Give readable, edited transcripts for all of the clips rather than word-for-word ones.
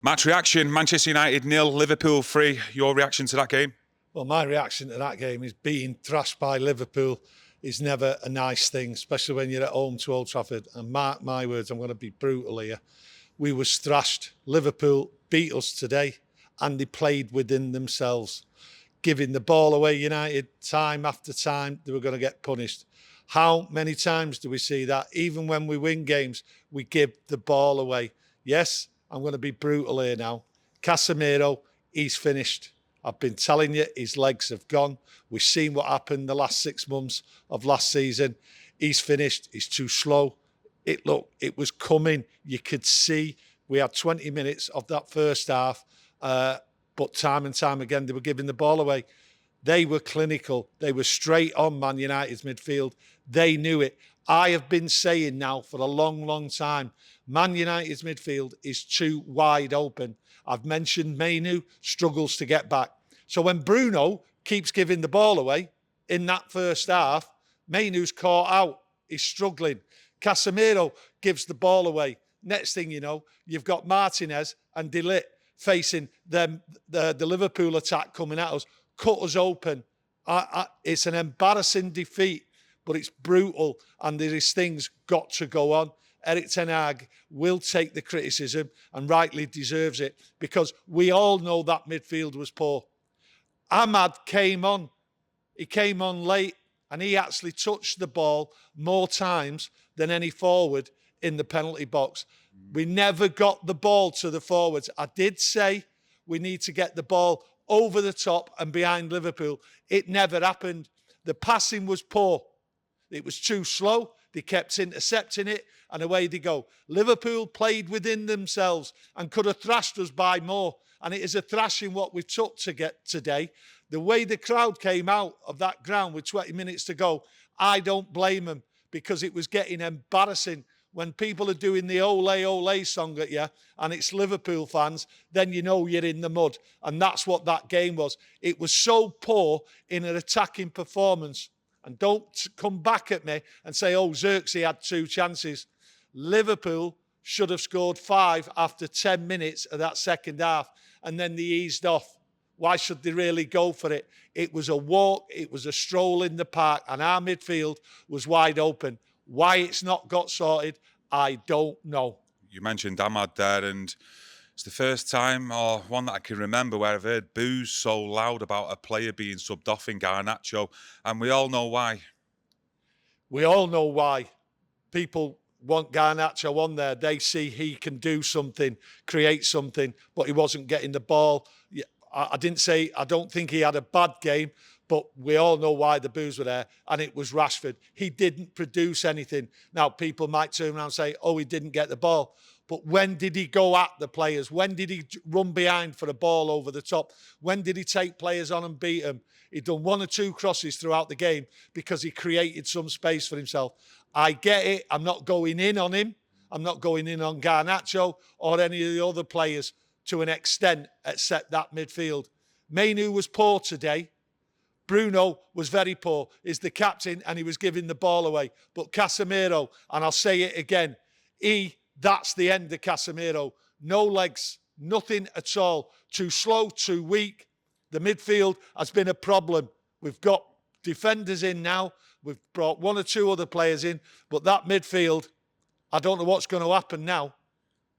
Match reaction, Manchester United 0, Liverpool 3. Your reaction to that game? Well, my reaction to that game is being thrashed by Liverpool is never a nice thing, especially when you're at home to Old Trafford. And mark my words, I'm going to be brutal here. We was thrashed. Liverpool beat us today, and they played within themselves, giving the ball away. United, time after time, they were going to get punished. How many times do we see that? Even when we win games, we give the ball away. Yes, I'm going to be brutal here now. Casemiro, he's finished. I've been telling you, his legs have gone. We've seen what happened the last 6 months of last season. He's finished. He's too slow. It was coming. You could see we had 20 minutes of that first half, but time and time again, they were giving the ball away. They were clinical. They were straight on Man United's midfield. They knew it. I have been saying now for a long, long time, Man United's midfield is too wide open. I've mentioned Mainu struggles to get back. So when Bruno keeps giving the ball away in that first half, Mainu's caught out. He's struggling. Casemiro gives the ball away. Next thing you know, you've got Martinez and De Ligt facing them, the Liverpool attack coming at us, cut us open. It's an embarrassing defeat, but it's brutal, and these things got to go on. Erik Ten Hag will take the criticism and rightly deserves it, because we all know that midfield was poor. Ahmad came on. He came on late, and he actually touched the ball more times than any forward in the penalty box. We never got the ball to the forwards. I did say we need to get the ball over the top and behind Liverpool. It never happened. The passing was poor. It was too slow. They kept intercepting it, and away they go. Liverpool played within themselves and could have thrashed us by more. And it is a thrashing what we took to get today. The way the crowd came out of that ground with 20 minutes to go, I don't blame them, because it was getting embarrassing. When people are doing the ole, ole song at you, and it's Liverpool fans, then you know you're in the mud. And that's what that game was. It was so poor in an attacking performance. And don't come back at me and say, oh, Xerxes had 2 chances. Liverpool should have scored 5 after 10 minutes of that second half, and then they eased off. Why should they really go for it? It was a walk, it was a stroll in the park, and our midfield was wide open. Why it's not got sorted, I don't know. You mentioned Ahmad there, and it's the first time, or one that I can remember, where I've heard boos so loud about a player being subbed off in Garnacho, and we all know why. We all know why. People want Garnacho on there. They see he can do something, create something, but he wasn't getting the ball. I didn't say, I don't think he had a bad game, but we all know why the boos were there, and it was Rashford. He didn't produce anything. Now, people might turn around and say, oh, he didn't get the ball. But when did he go at the players? When did he run behind for a ball over the top? When did he take players on and beat them? He'd done 1 or 2 crosses throughout the game because he created some space for himself. I get it. I'm not going in on him. I'm not going in on Garnacho or any of the other players to an extent, except that midfield. Mainu was poor today. Bruno was very poor. He's the captain, and he was giving the ball away. But Casemiro, and I'll say it again, that's the end of Casemiro. No legs, nothing at all. Too slow, too weak. The midfield has been a problem. We've got defenders in now. We've brought 1 or 2 other players in. But that midfield, I don't know what's going to happen now.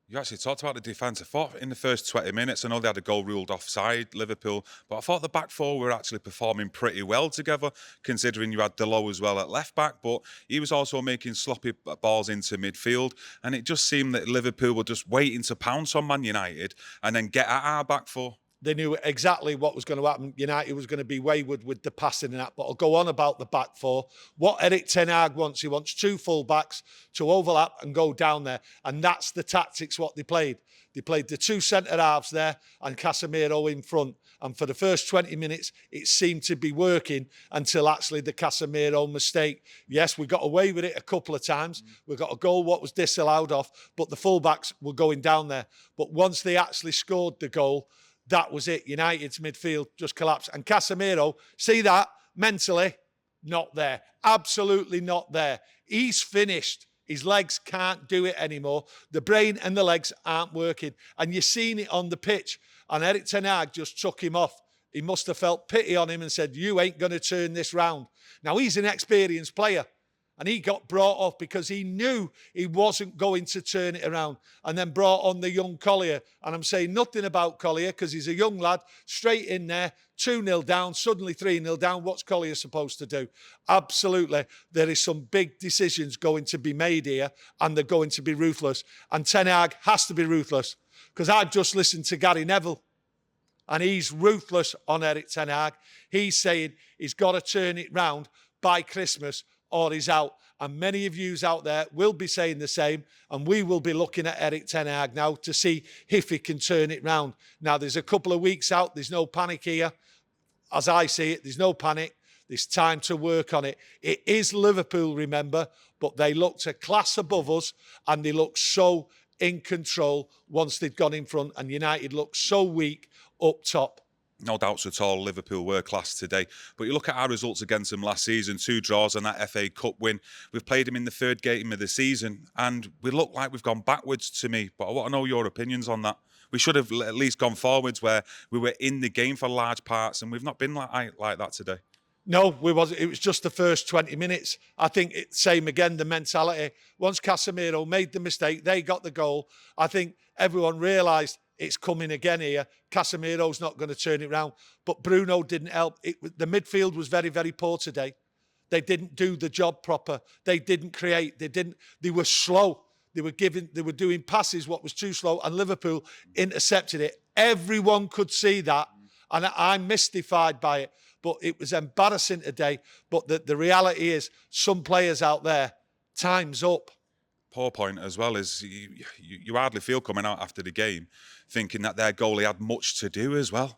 You actually talked about the defence. I thought in the first 20 minutes, I know they had a goal ruled offside, Liverpool, but I thought the back 4 were actually performing pretty well together, considering you had Delo as well at left back, but he was also making sloppy balls into midfield, and it just seemed that Liverpool were just waiting to pounce on Man United and then get at our back 4. They knew exactly what was going to happen. United was going to be wayward with the passing and that, but I'll go on about the back 4. What Erik Ten Hag wants, he wants 2 full-backs to overlap and go down there, and that's the tactics what they played. They played the 2 centre-halves there and Casemiro in front, and for the first 20 minutes, it seemed to be working until actually the Casemiro mistake. Yes, we got away with it a couple of times. We got a goal what was disallowed off, but the full-backs were going down there. But once they actually scored the goal, that was it. United's midfield just collapsed. And Casemiro, see that? Mentally, not there. Absolutely not there. He's finished. His legs can't do it anymore. The brain and the legs aren't working. And you've seen it on the pitch. And Erik Ten Hag just took him off. He must have felt pity on him and said, you ain't going to turn this round. Now, he's an experienced player. And he got brought off because he knew he wasn't going to turn it around, and then brought on the young Collier. And I'm saying nothing about Collier because he's a young lad, straight in there, 2-0 down, suddenly 3-0 down. What's Collier supposed to do? Absolutely, there is some big decisions going to be made here, and they're going to be ruthless. And Ten Hag has to be ruthless, because I've just listened to Gary Neville, and he's ruthless on Erik Ten Hag. He's saying he's got to turn it round by Christmas, or he's out. And many of yous out there will be saying the same, and we will be looking at Erik Ten Hag now to see if he can turn it round. Now, there's a couple of weeks out. There's no panic here. As I see it, there's no panic. There's time to work on it. It is Liverpool, remember, but they looked a class above us, and they looked so in control once they'd gone in front, and United looked so weak up top. No doubts at all, Liverpool were class today. But you look at our results against them last season, 2 draws and that FA Cup win. We've played them in the 3rd game of the season, and we look like we've gone backwards to me. But I want to know your opinions on that. We should have at least gone forwards where we were in the game for large parts, and we've not been like that today. No, we wasn't. It was just the first 20 minutes. I think it's same again, the mentality. Once Casemiro made the mistake, they got the goal. I think everyone realised it's coming again here. Casemiro's not going to turn it round. But Bruno didn't help. The midfield was very, very poor today. They didn't do the job proper. They didn't create. They were slow. They were doing passes what was too slow, and Liverpool intercepted it. Everyone could see that, and I'm mystified by it. But it was embarrassing today. But the reality is, some players out there, time's up. Poor point as well is you hardly feel coming out after the game thinking that their goalie had much to do as well.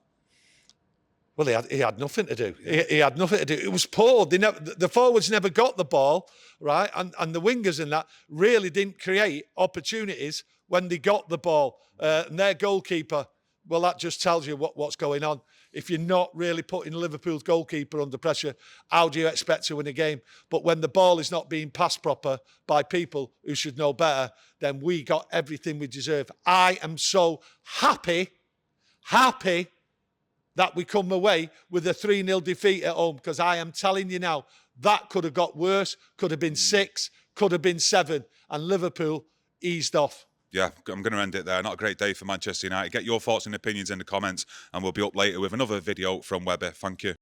Well, he had nothing to do. He had nothing to do. It was poor. The forwards never got the ball, right? And the wingers and that really didn't create opportunities when they got the ball. And their goalkeeper, well, that just tells you what's going on. If you're not really putting Liverpool's goalkeeper under pressure, how do you expect to win a game? But when the ball is not being passed proper by people who should know better, then we got everything we deserve. I am so happy that we come away with a 3-0 defeat at home, because I am telling you now, that could have got worse, could have been 6, could have been 7, and Liverpool eased off. Yeah, I'm going to end it there. Not a great day for Manchester United. Get your thoughts and opinions in the comments, and we'll be up later with another video from Webby. Thank you.